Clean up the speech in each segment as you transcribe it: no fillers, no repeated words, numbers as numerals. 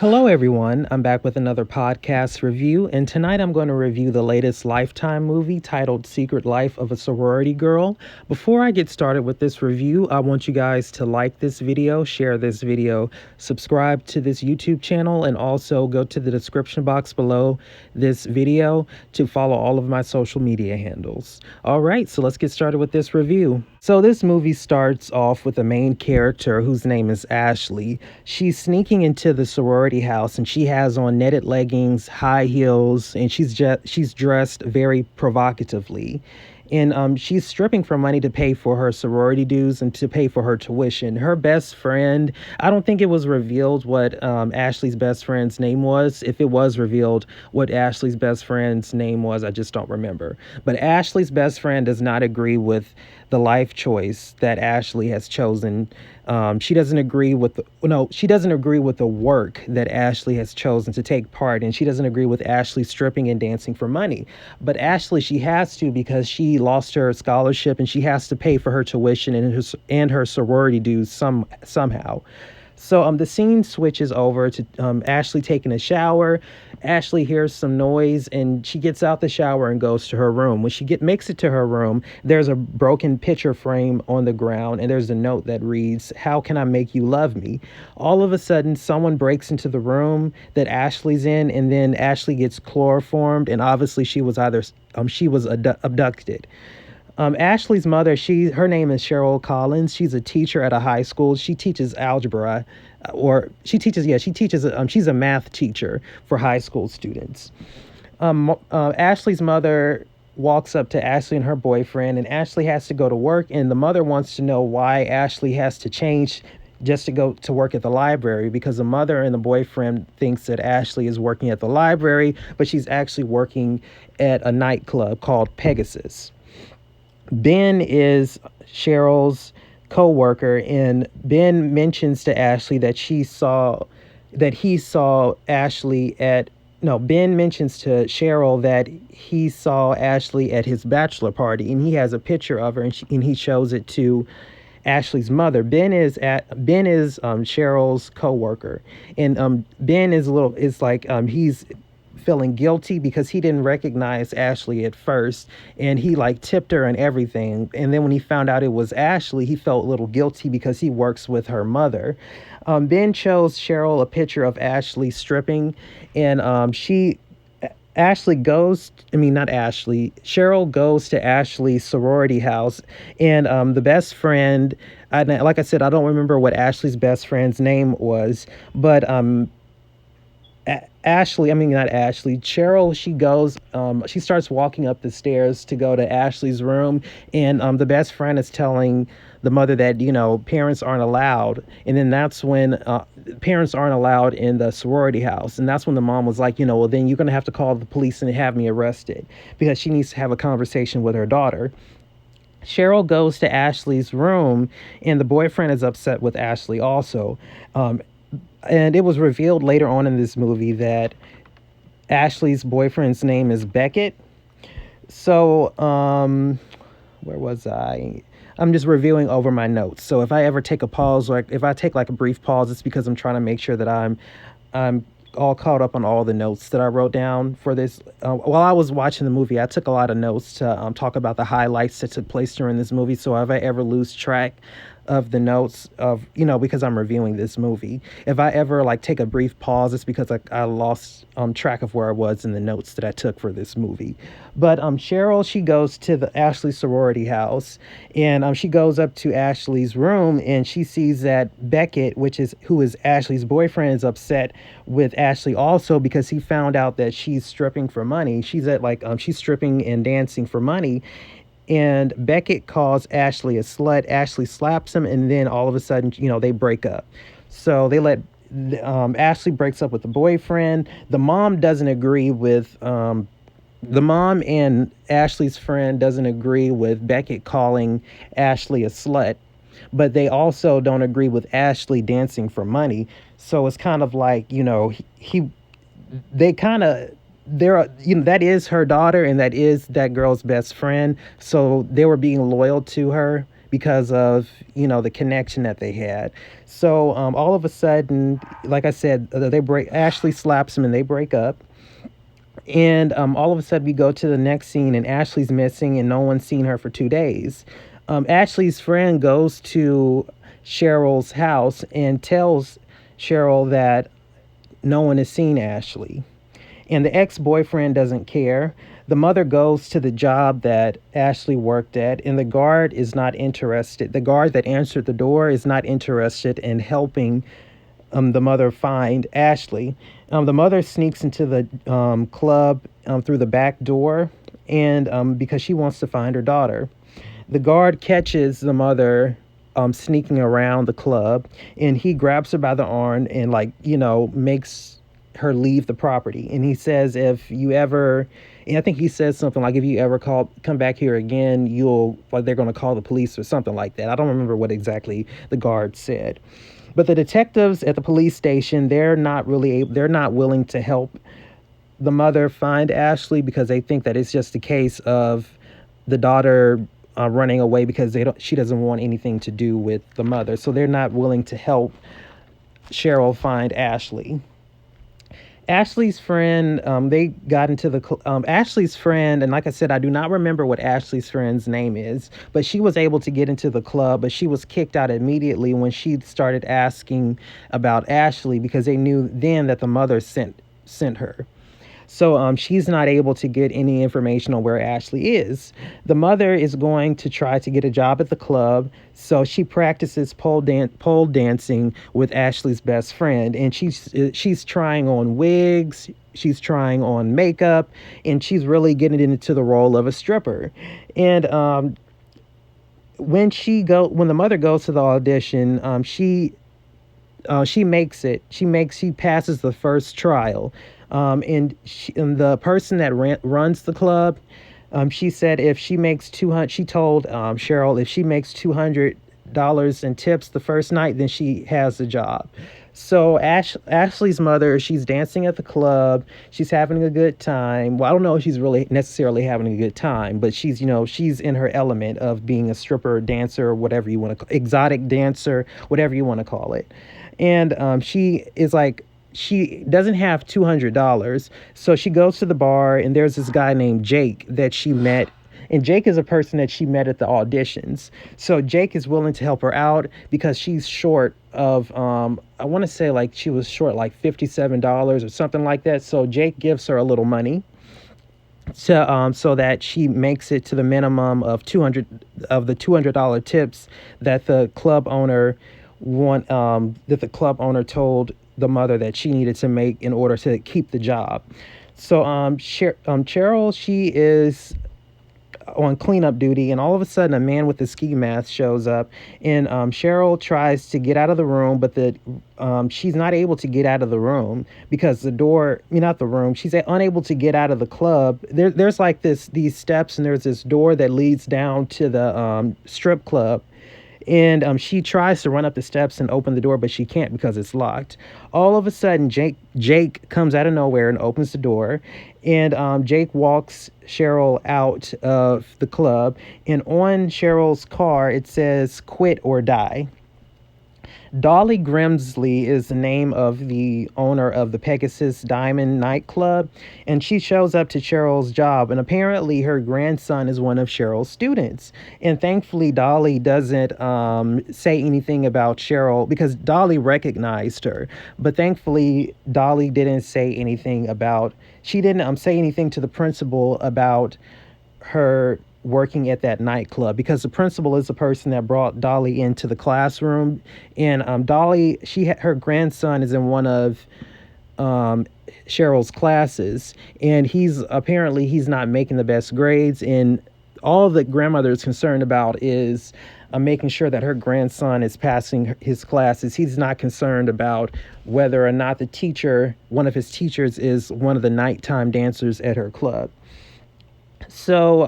Hello, everyone. I'm back with another podcast review, and tonight I'm going to review the latest Lifetime movie titled Secret Life of a Sorority Girl. Before I get started with this review, I want you guys to like this video, share this video, subscribe to this YouTube channel, and also go to the description box below this video to follow all of my social media handles. All right, so let's get started with this review. So this movie starts off with the main character whose name is Ashley. She's sneaking into the sorority house and she has on netted leggings, high heels, and she's dressed very provocatively. And she's stripping for money to pay for her sorority dues and to pay for her tuition. Her best friend, I don't think it was revealed what Ashley's best friend's name was. If it was revealed what Ashley's best friend's name was, I just don't remember. But Ashley's best friend does not agree with the life choice that Ashley has chosen. She doesn't agree with she doesn't agree with the work that Ashley has chosen to take part in. She doesn't agree with Ashley stripping and dancing for money. But Ashley, she has to because she lost her scholarship and she has to pay for her tuition and her sorority dues somehow. So the scene switches over to Ashley taking a shower. Ashley hears some noise and she gets out the shower and goes to her room. When she makes it to her room, there's a broken picture frame on the ground and there's a note that reads, "How can I make you love me?" All of a sudden, someone breaks into the room that Ashley's in, and then Ashley gets chloroformed, and obviously she was abducted. Ashley's mother, her name is Cheryl Collins. She's a teacher at a high school. She teaches algebra, she's a math teacher for high school students. Ashley's mother walks up to Ashley and her boyfriend, and Ashley has to go to work, and the mother wants to know why Ashley has to change just to go to work at the library, because the mother and the boyfriend thinks that Ashley is working at the library, but she's actually working at a nightclub called Pegasus. Ben is Cheryl's co-worker, and Ben mentions to Ashley that Ben mentions to Cheryl that he saw Ashley at his bachelor party, and he has a picture of her, and he shows it to Ashley's mother. Ben is Cheryl's co-worker, and Ben he's feeling guilty because he didn't recognize Ashley at first, and he tipped her and everything, and then when he found out it was Ashley, he felt a little guilty because he works with her mother. Ben shows Cheryl a picture of Ashley stripping, and Cheryl goes to Ashley's sorority house, and the best friend, like I said, I don't remember what Ashley's best friend's name was, but Cheryl, she starts walking up the stairs to go to Ashley's room, and the best friend is telling the mother that, parents aren't allowed. And then that's when parents aren't allowed in the sorority house. And that's when the mom was like, well, then you're going to have to call the police and have me arrested, because she needs to have a conversation with her daughter. Cheryl goes to Ashley's room, and the boyfriend is upset with Ashley also. And it was revealed later on in this movie that Ashley's boyfriend's name is Beckett. So, where was I? I'm just reviewing over my notes. So if I ever take a pause, or if I take a brief pause, it's because I'm trying to make sure that I'm all caught up on all the notes that I wrote down for this. While I was watching the movie, I took a lot of notes to talk about the highlights that took place during this movie. So if I ever lose track of the notes of, because I'm reviewing this movie, if I ever take a brief pause, it's because I lost track of where I was in the notes that I took for this movie. But Cheryl, she goes to the Ashley sorority house, and she goes up to Ashley's room, and she sees that Beckett, who is Ashley's boyfriend, is upset with Ashley also because he found out that she's stripping for money. She's she's stripping and dancing for money. And Beckett calls Ashley a slut. Ashley slaps him, and then all of a sudden, they break up. So Ashley breaks up with the boyfriend. The mom doesn't agree with the mom and Ashley's friend doesn't agree with Beckett calling Ashley a slut, but they also don't agree with Ashley dancing for money. So it's kind of that is her daughter, and that is that girl's best friend. So they were being loyal to her because of the connection that they had. So all of a sudden, like I said, they break. Ashley slaps him and they break up. And all of a sudden, we go to the next scene, and Ashley's missing, and no one's seen her for 2 days. Ashley's friend goes to Cheryl's house and tells Cheryl that no one has seen Ashley. And the ex boyfriend doesn't care. The mother goes to the job that Ashley worked at, and the guard is not interested. The guard that answered the door is not interested in helping the mother find Ashley. The mother sneaks into the club through the back door, and because she wants to find her daughter. The guard catches the mother sneaking around the club, and he grabs her by the arm and, makes her leave the property. And he says, if you ever, and I think he says something like, if you ever come back here again, they're going to call the police or something like that. I don't remember what exactly the guard said. But the detectives at the police station, they're not willing to help the mother find Ashley, because they think that it's just a case of the daughter running away because she doesn't want anything to do with the mother. So they're not willing to help Cheryl find Ashley. Ashley's friend, they got into Ashley's friend, and like I said, I do not remember what Ashley's friend's name is, but she was able to get into the club, but she was kicked out immediately when she started asking about Ashley, because they knew then that the mother sent her. So she's not able to get any information on where Ashley is. The mother is going to try to get a job at the club, so she practices pole dancing with Ashley's best friend, and she's trying on wigs, she's trying on makeup, and she's really getting into the role of a stripper. And when the mother goes to the audition, she makes it. She passes the first trial. And the person that runs the club, she said if she makes 200, she told Cheryl if she makes $200 in tips the first night, then she has the job. So Ashley's mother, she's dancing at the club. She's having a good time. Well, I don't know if she's really necessarily having a good time, but she's in her element of being a stripper, dancer, whatever you want to call, exotic dancer, whatever you want to call it. And she is like, she doesn't have $200. So she goes to the bar, and there's this guy named Jake that she met. And Jake is a person that she met at the auditions. So Jake is willing to help her out because she's short of, I want to say she was short $57 or something like that. So Jake gives her a little money so that she makes it to the minimum of $200 tips that the club owner told the mother that she needed to make in order to keep the job. So Cheryl, she is on cleanup duty, and all of a sudden a man with a ski mask shows up, and Cheryl tries to get out of the room, but she's not able to get out of the room because she's unable to get out of the club. There's these steps, and there's this door that leads down to the strip club. And she tries to run up the steps and open the door, but she can't because it's locked. All of a sudden, Jake comes out of nowhere and opens the door. And Jake walks Cheryl out of the club. And on Cheryl's car, it says, "Quit or Die." Dolly Grimsley is the name of the owner of the Pegasus Diamond nightclub, and she shows up to Cheryl's job, and apparently her grandson is one of Cheryl's students. And thankfully, Dolly doesn't say anything about Cheryl because Dolly recognized her, but thankfully, Dolly didn't say anything she didn't say anything to the principal about her working at that nightclub, because the principal is the person that brought Dolly into the classroom. And Dolly, her grandson is in one of Cheryl's classes, and he's not making the best grades, and all the grandmother is concerned about is making sure that her grandson is passing his classes. He's not concerned about whether or not one of his teachers is one of the nighttime dancers at her club. So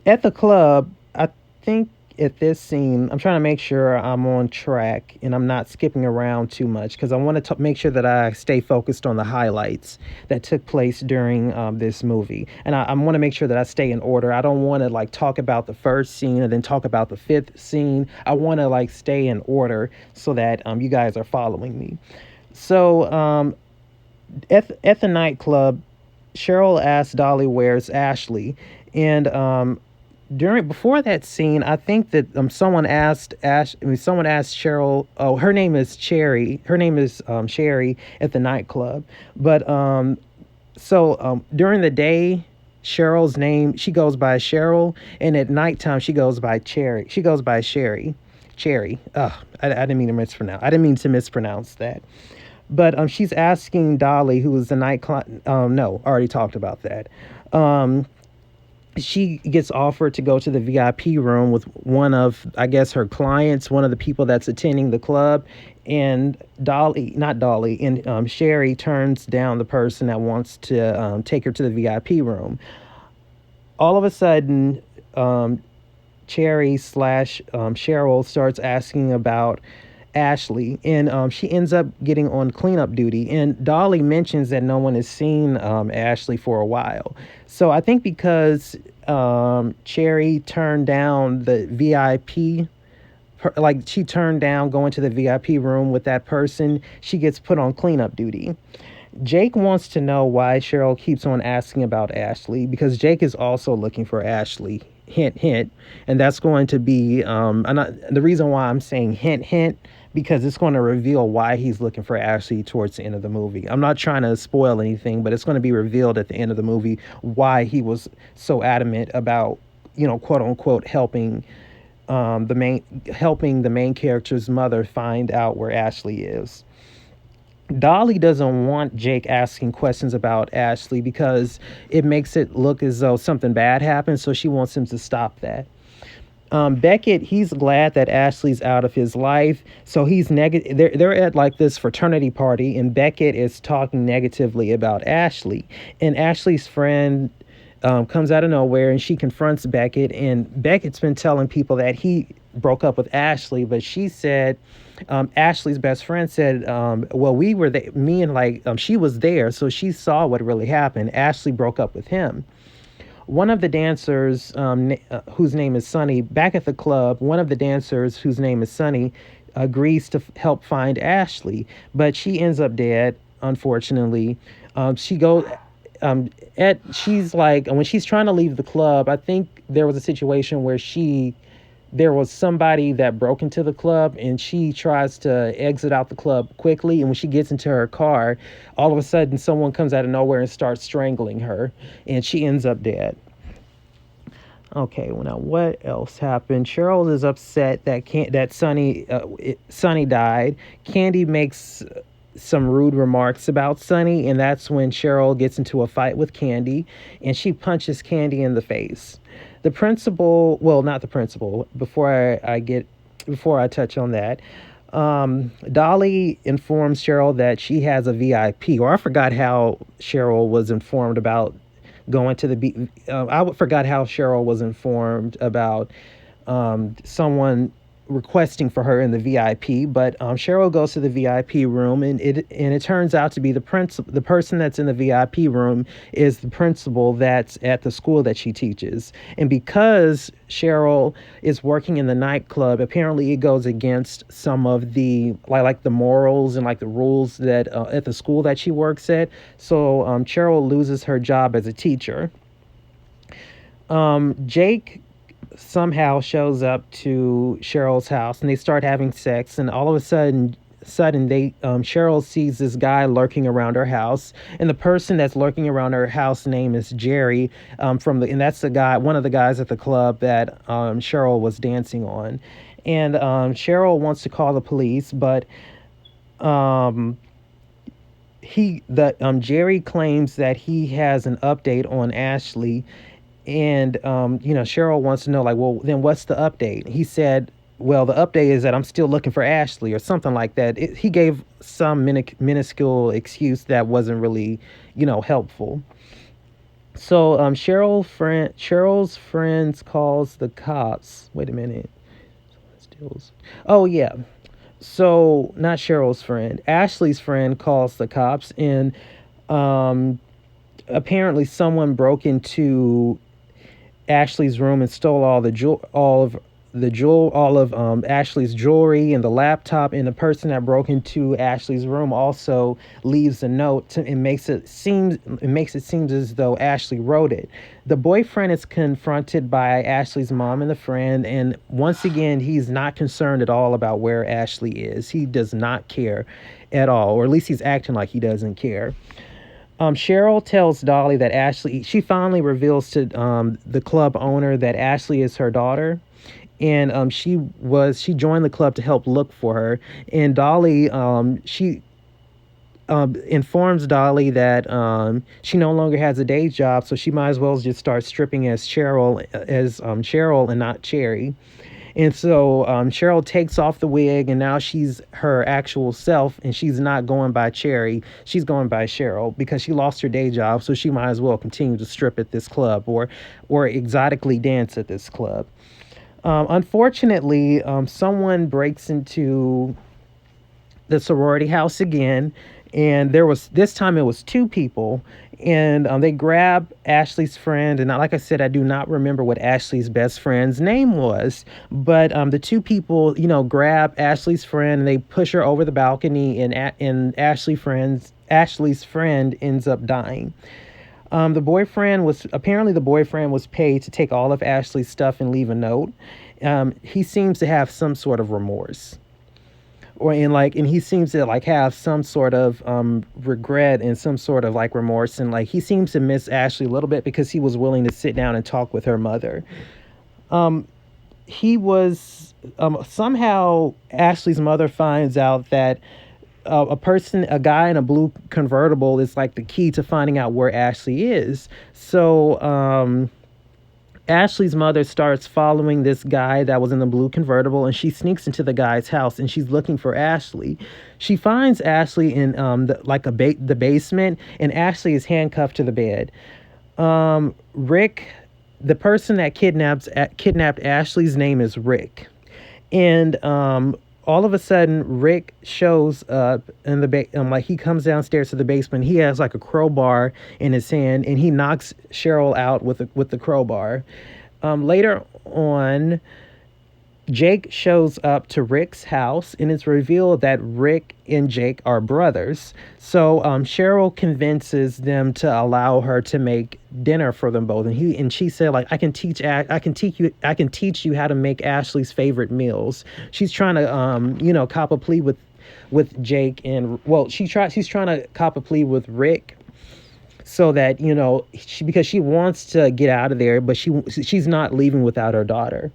at the club, I think at this scene, I'm trying to make sure I'm on track and I'm not skipping around too much because I want to make sure that I stay focused on the highlights that took place during this movie. And I want to make sure that I stay in order. I don't want to like talk about the first scene and then talk about the fifth scene. I want to like stay in order so that you guys are following me. So at the nightclub, Cheryl asks Dolly where's Ashley, and during before that scene, I think that someone asked Cheryl. Oh, her name is Cherry. Her name is Sherry at the nightclub. But during the day, Cheryl's name she goes by Cheryl, and at nighttime she goes by Cherry. She goes by Sherry. Cherry. I didn't mean to mispronounce. I didn't mean to mispronounce that. But she's asking Dolly, who was the night client. No, I already talked about that. She gets offered to go to the VIP room with one of, I guess, her clients, one of the people that's attending the club. And Dolly, not Dolly, and Sherry turns down the person that wants to take her to the VIP room. All of a sudden, Cherry slash Cheryl starts asking about Ashley, and she ends up getting on cleanup duty. And Dolly mentions that no one has seen Ashley for a while. So I think because Cherry turned down the VIP, like she turned down going to the VIP room with that person, she gets put on cleanup duty. Jake wants to know why Cheryl keeps on asking about Ashley because Jake is also looking for Ashley. Hint, hint. And that's going to be the reason why I'm saying hint, hint, because it's going to reveal why he's looking for Ashley towards the end of the movie. I'm not trying to spoil anything, but it's going to be revealed at the end of the movie why he was so adamant about, quote unquote, helping the main character's mother find out where Ashley is. Dolly doesn't want Jake asking questions about Ashley because it makes it look as though something bad happened, so she wants him to stop that. Beckett, he's glad that Ashley's out of his life, so he's negative. They're at like this fraternity party, and Beckett is talking negatively about Ashley. And Ashley's friend comes out of nowhere, and she confronts Beckett. And Beckett's been telling people that he broke up with Ashley, but she said, Ashley's best friend said, well, we were there, me and she was there, so she saw what really happened. Ashley broke up with him. One of the dancers, whose name is Sunny, back at the club, one of the dancers, whose name is Sunny, agrees to help find Ashley, but she ends up dead, unfortunately. She goes, she's like, when she's trying to leave the club, I think there was a situation where there was somebody that broke into the club and she tries to exit out the club quickly. And when she gets into her car, all of a sudden someone comes out of nowhere and starts strangling her and she ends up dead. Okay, well, now what else happened? Cheryl is upset that Sonny died. Candy makes some rude remarks about Sonny, and that's when Cheryl gets into a fight with Candy, and she punches Candy in the face. The principal, well, not the principal. Before I touch on that, Dolly informs Cheryl that she has a VIP, or I forgot how Cheryl was informed about going to the. I forgot how Cheryl was informed about someone requesting for her in the VIP, but Cheryl goes to the VIP room, and it turns out to be the person that's in the VIP room is the principal that's at the school that she teaches. And because Cheryl is working in the nightclub, apparently it goes against some of the like the morals and like the rules that at the school that she works at. So Cheryl loses her job as a teacher. Jake somehow shows up to Cheryl's house and they start having sex, and all of a sudden Cheryl sees this guy lurking around her house, and the person that's lurking around her house name is Jerry, and that's one of the guys at the club that Cheryl was dancing on. And Cheryl wants to call the police, but Jerry claims that he has an update on Ashley. And, Cheryl wants to know, like, well, then what's the update? He said, well, the update is that I'm still looking for Ashley or something like that. He gave some minuscule excuse that wasn't really, helpful. So Cheryl's friends calls the cops. Wait a minute. Steals. Oh yeah. So not Cheryl's friend, Ashley's friend calls the cops, and um, apparently someone broke into Ashley's room and stole all of Ashley's jewelry and the laptop. And the person that broke into Ashley's room also leaves a note and makes it seem as though Ashley wrote it. The boyfriend is confronted by Ashley's mom and the friend, and once again he's not concerned at all about where Ashley is. He does not care at all, or at least he's acting like he doesn't care. Cheryl tells Dolly that she finally reveals to the club owner that Ashley is her daughter. And she joined the club to help look for her. And Dolly, she informs Dolly that she no longer has a day job, so she might as well just start stripping as Cheryl and not Cherry. And so Cheryl takes off the wig, and now she's her actual self, and she's not going by Cherry. She's going by Cheryl because she lost her day job, so she might as well continue to strip at this club or exotically dance at this club. Unfortunately, someone breaks into the sorority house again, and this time it was two people, and they grab Ashley's friend. And like I said, I do not remember what Ashley's best friend's name was, but the two people, grab Ashley's friend and they push her over the balcony, and Ashley's friend ends up dying. The boyfriend was paid to take all of Ashley's stuff and leave a note. He seems to have some sort of remorse, and he seems to have some sort of regret and some sort of remorse, and he seems to miss Ashley a little bit because he was willing to sit down and talk with her mother. He was somehow Ashley's mother finds out that a guy in a blue convertible is the key to finding out where Ashley is. So Ashley's mother starts following this guy that was in the blue convertible, and she sneaks into the guy's house, and she's looking for Ashley. She finds Ashley in the basement, and Ashley is handcuffed to the bed. Rick, the person that kidnapped Ashley's name is Rick, and all of a sudden Rick shows up in he comes downstairs to the basement. He has a crowbar in his hand, and he knocks Cheryl out with the crowbar. Later on, Jake shows up to Rick's house, and it's revealed that Rick and Jake are brothers. So Cheryl convinces them to allow her to make dinner for them both, and she said I can teach you how to make Ashley's favorite meals. She's trying to cop a plea with Jake, and she's trying to cop a plea with Rick, so that because she wants to get out of there, but she's not leaving without her daughter.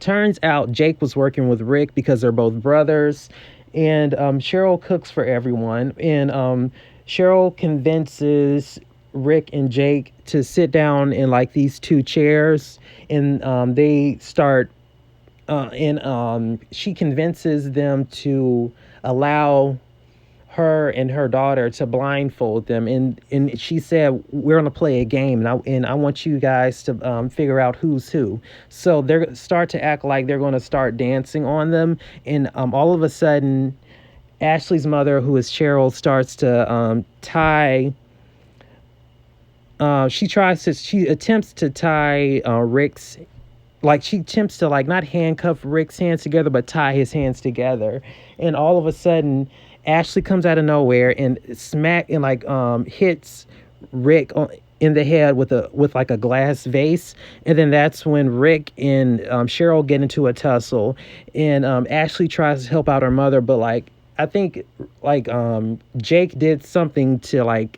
Turns out Jake was working with Rick because they're both brothers, and Cheryl cooks for everyone, and Cheryl convinces Rick and Jake to sit down in these two chairs, and they start and she convinces them to allow her and her daughter to blindfold them, and she said, we're going to play a game, and I want you guys to figure out who's who. So they start to act like they're going to start dancing on them, and all of a sudden Ashley's mother, who is Cheryl, starts to tie she attempts to tie Rick's she attempts to not handcuff Rick's hands together, but tie his hands together. And all of a sudden Ashley comes out of nowhere and hits Rick in the head with a glass vase, and then that's when Rick and Cheryl get into a tussle, and Ashley tries to help out her mother, but I think Jake did something to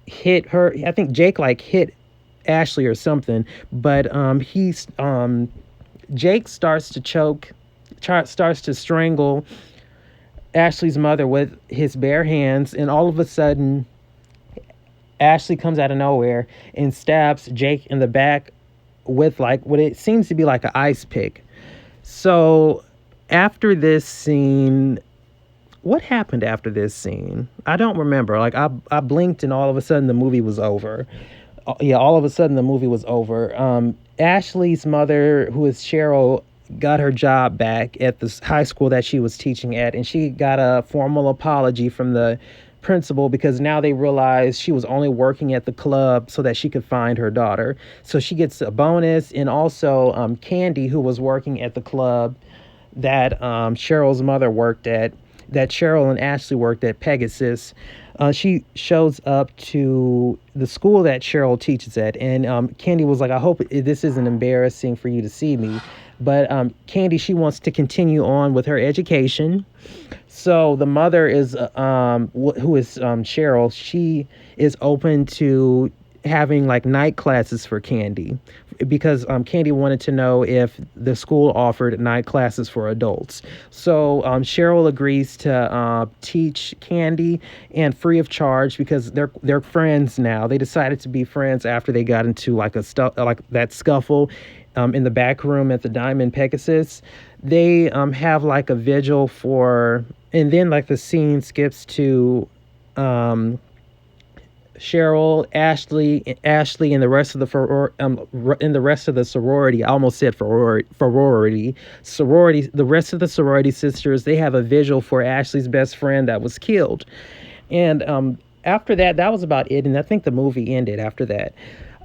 hit her. I think Jake hit Ashley or something, but Jake starts to strangle Ashley's mother with his bare hands, and all of a sudden Ashley comes out of nowhere and stabs Jake in the back with what it seems to be an ice pick. So after this scene, what happened after this scene? I don't remember. I blinked and all of a sudden the movie was over. Yeah, all of a sudden the movie was over. Ashley's mother, who is Cheryl, got her job back at the high school that she was teaching at, and she got a formal apology from the principal because now they realized she was only working at the club so that she could find her daughter. So she gets a bonus, and also Candy, who was working at the club that Cheryl's mother worked at, that Cheryl and Ashley worked at, Pegasus. She shows up to the school that Cheryl teaches at, and Candy was like, "I hope this isn't embarrassing for you to see me." But Candy, she wants to continue on with her education. So the mother is, who is Cheryl, she is open to having like night classes for Candy because Candy wanted to know if the school offered night classes for adults. So Cheryl agrees to teach Candy, and free of charge, because they're friends now. They decided to be friends after they got into like that scuffle in the back room at the Diamond Pegasus. They have like a vigil for, and then like the scene skips to Cheryl, Ashley, and the rest of the sorority. I almost said sorority. The rest of the sorority sisters, they have a vigil for Ashley's best friend that was killed, and after that, that was about it. And I think the movie ended after that.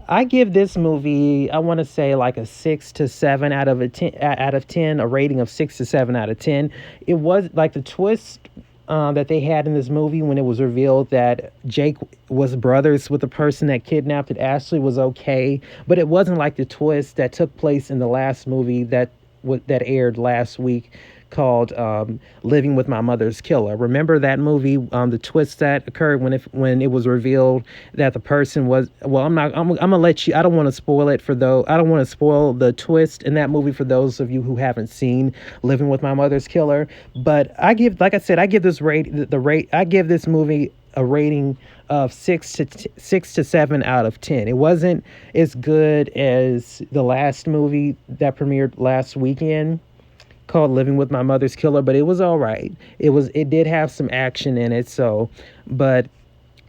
I give this movie, I want to say like a 6 to 7 out of 10, a rating of 6 to 7 out of 10. It was like the twist that they had in this movie when it was revealed that Jake was brothers with the person that kidnapped it. Ashley was okay, but it wasn't like the twist that took place in the last movie that aired last week, called Living with My Mother's Killer. Remember that movie? The twist that occurred when it was revealed that the person was. Well, I'm gonna let you. I don't want to spoil it for those. I don't want to spoil the twist in that movie for those of you who haven't seen Living with My Mother's Killer. But I give, like I said, I give this I give this movie a rating of 6 to 7 out of 10. It wasn't as good as the last movie that premiered last weekend, called Living with My Mother's Killer, but it was all right. It did have some action in it. So, but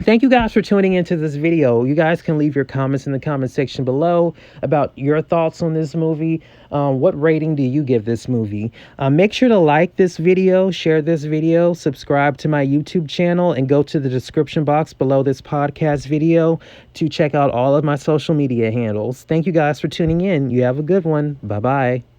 thank you guys for tuning into this video. You guys can leave your comments in the comment section below about your thoughts on this movie. What rating do you give this movie? Make sure to like this video, share this video, subscribe to my YouTube channel, and go to the description box below this podcast video to check out all of my social media handles. Thank you guys for tuning in. You have a good one. Bye-bye.